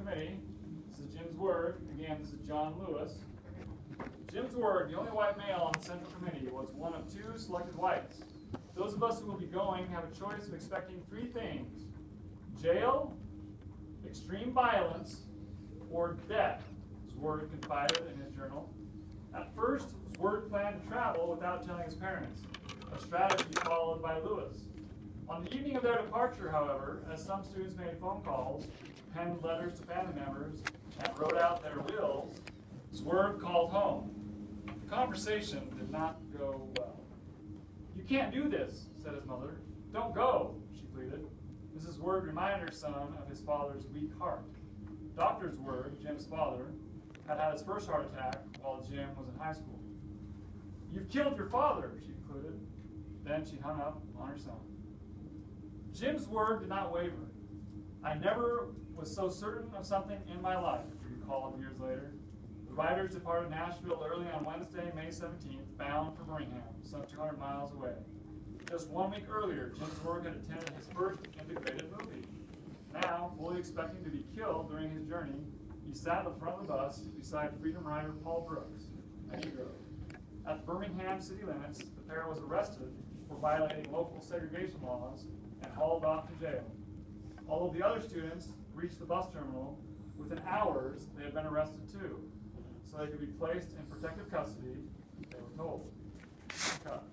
Committee. This is Jim's Word. Again, this is John Lewis. Jim's Word, the only white male on the Central Committee, was one of two selected whites. Those of us who will be going have a choice of expecting three things: jail, extreme violence, or death, Word confided in his journal. At first, Word planned to travel without telling his parents, a strategy followed by Lewis. On the evening of their departure, however, as some students made phone calls, penned letters to family members, and wrote out their wills, Swerd called home. The conversation did not go well. "You can't do this," said his mother. "Don't go," she pleaded. Mrs. Word reminded her son of his father's weak heart. Dr. Word, Jim's father, had his first heart attack while Jim was in high school. "You've killed your father," she concluded. Then she hung up on her son. Jim's Word did not waver. "I never was so certain of something in my life," he recalled years later. The riders departed Nashville early on Wednesday, May 17th, bound for Birmingham, some 200 miles away. Just 1 week earlier, Jim's Word had attended his first integrated movie. Now, fully expecting to be killed during his journey, he sat at the front of the bus beside Freedom Rider Paul Brooks, a Negro. At the Birmingham city limits, the pair was arrested for violating local segregation laws and hauled off to jail. All of the other students reached the bus terminal within hours. They had been arrested too, so they could be placed in protective custody, they were told. Cut.